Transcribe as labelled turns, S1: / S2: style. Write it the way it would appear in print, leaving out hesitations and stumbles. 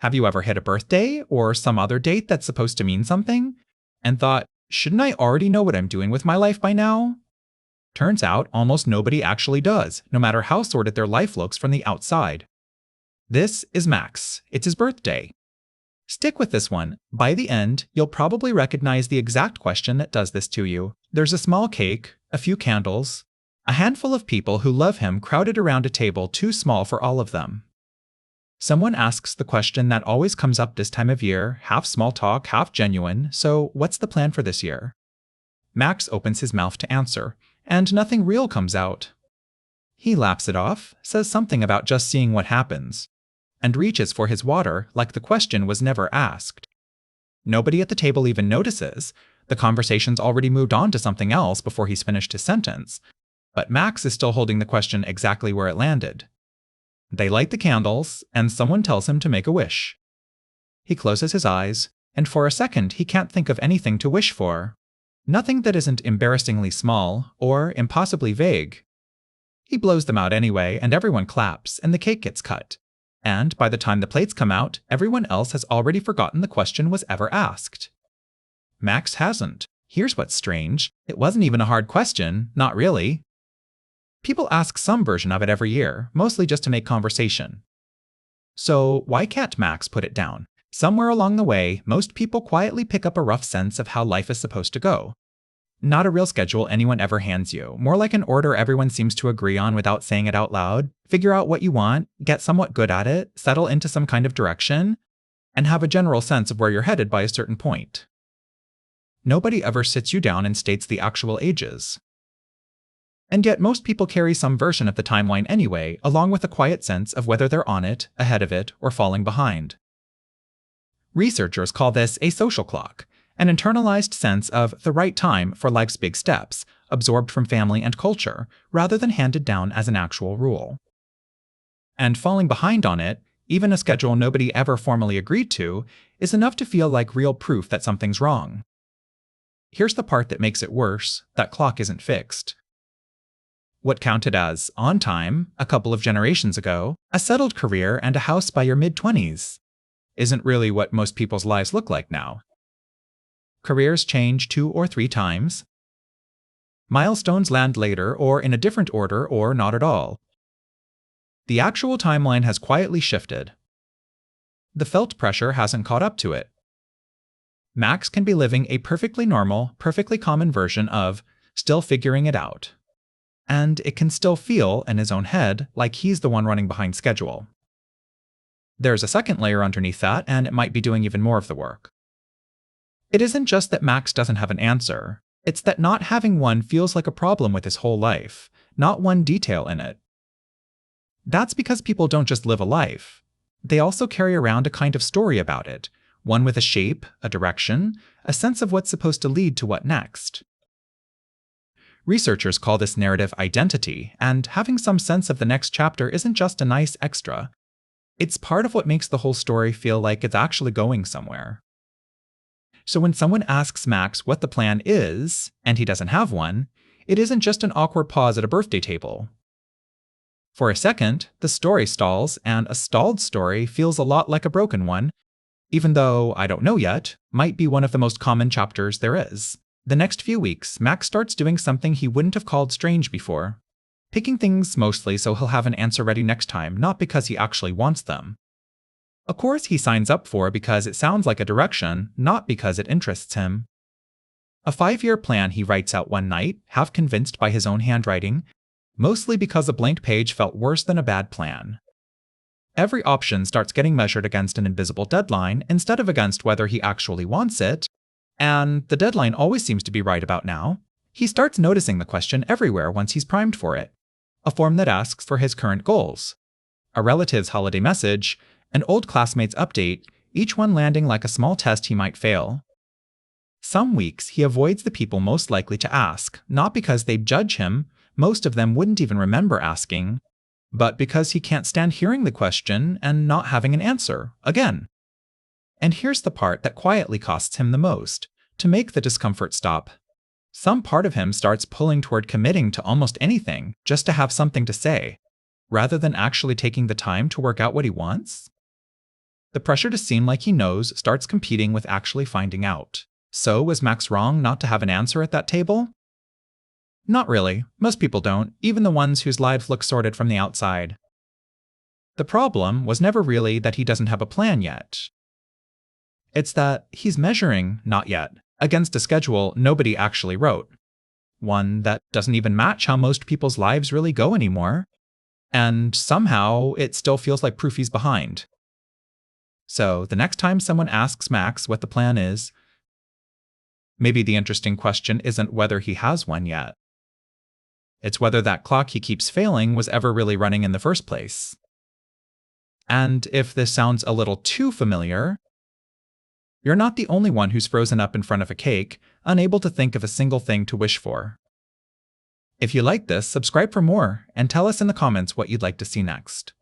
S1: Have you ever hit a birthday or some other date that's supposed to mean something and thought, shouldn't I already know what I'm doing with my life by now? Turns out almost nobody actually does, no matter how sorted their life looks from the outside. This is Max. It's his birthday. Stick with this one. By the end, you'll probably recognize the exact question that does this to you. There's a small cake, a few candles, a handful of people who love him crowded around a table too small for all of them. Someone asks the question that always comes up this time of year, half small talk, half genuine, so what's the plan for this year? Max opens his mouth to answer, and nothing real comes out. He laughs it off, says something about just seeing what happens, and reaches for his water like the question was never asked. Nobody at the table even notices. The conversation's already moved on to something else before he's finished his sentence, but Max is still holding the question exactly where it landed. They light the candles, and someone tells him to make a wish. He closes his eyes, and for a second he can't think of anything to wish for. Nothing that isn't embarrassingly small or impossibly vague. He blows them out anyway, and everyone claps, and the cake gets cut. And by the time the plates come out, everyone else has already forgotten the question was ever asked. Max hasn't. Here's what's strange. It wasn't even a hard question, not really. People ask some version of it every year, mostly just to make conversation. So why can't Max put it down? Somewhere along the way, most people quietly pick up a rough sense of how life is supposed to go. Not a real schedule anyone ever hands you, more like an order everyone seems to agree on without saying it out loud. Figure out what you want, get somewhat good at it, settle into some kind of direction, and have a general sense of where you're headed by a certain point. Nobody ever sits you down and states the actual ages. And yet most people carry some version of the timeline anyway, along with a quiet sense of whether they're on it, ahead of it, or falling behind. Researchers call this a social clock, an internalized sense of the right time for life's big steps, absorbed from family and culture, rather than handed down as an actual rule. And falling behind on it, even a schedule nobody ever formally agreed to, is enough to feel like real proof that something's wrong. Here's the part that makes it worse: that clock isn't fixed. What counted as on time a couple of generations ago, a settled career and a house by your mid-20s, isn't really what most people's lives look like now. Careers change 2 or 3 times. Milestones land later or in a different order or not at all. The actual timeline has quietly shifted. The felt pressure hasn't caught up to it. Max can be living a perfectly normal, perfectly common version of still figuring it out. And it can still feel, in his own head, like he's the one running behind schedule. There's a second layer underneath that, and it might be doing even more of the work. It isn't just that Max doesn't have an answer, it's that not having one feels like a problem with his whole life, not one detail in it. That's because people don't just live a life. They also carry around a kind of story about it, one with a shape, a direction, a sense of what's supposed to lead to what next. Researchers call this narrative identity, and having some sense of the next chapter isn't just a nice extra. It's part of what makes the whole story feel like it's actually going somewhere. So when someone asks Max what the plan is, and he doesn't have one, it isn't just an awkward pause at a birthday table. For a second, the story stalls, and a stalled story feels a lot like a broken one, even though, I don't know yet, might be one of the most common chapters there is. The next few weeks, Max starts doing something he wouldn't have called strange before. Picking things mostly so he'll have an answer ready next time, not because he actually wants them. A course he signs up for because it sounds like a direction, not because it interests him. A 5-year plan he writes out one night, half convinced by his own handwriting, mostly because a blank page felt worse than a bad plan. Every option starts getting measured against an invisible deadline instead of against whether he actually wants it, and the deadline always seems to be right about now. He starts noticing the question everywhere once he's primed for it. A form that asks for his current goals, a relative's holiday message, an old classmate's update, each one landing like a small test he might fail. Some weeks he avoids the people most likely to ask, not because they'd judge him, most of them wouldn't even remember asking, but because he can't stand hearing the question and not having an answer, again. And here's the part that quietly costs him the most: to make the discomfort stop. Some part of him starts pulling toward committing to almost anything just to have something to say, rather than actually taking the time to work out what he wants. The pressure to seem like he knows starts competing with actually finding out. So, was Max wrong not to have an answer at that table? Not really. Most people don't, even the ones whose lives look sorted from the outside. The problem was never really that he doesn't have a plan yet. It's that he's measuring, not yet, against a schedule nobody actually wrote. One that doesn't even match how most people's lives really go anymore. And somehow, it still feels like proof he's behind. So, the next time someone asks Max what the plan is, maybe the interesting question isn't whether he has one yet. It's whether that clock he keeps failing was ever really running in the first place. And if this sounds a little too familiar, you're not the only one who's frozen up in front of a cake, unable to think of a single thing to wish for. If you like this, subscribe for more, and tell us in the comments what you'd like to see next.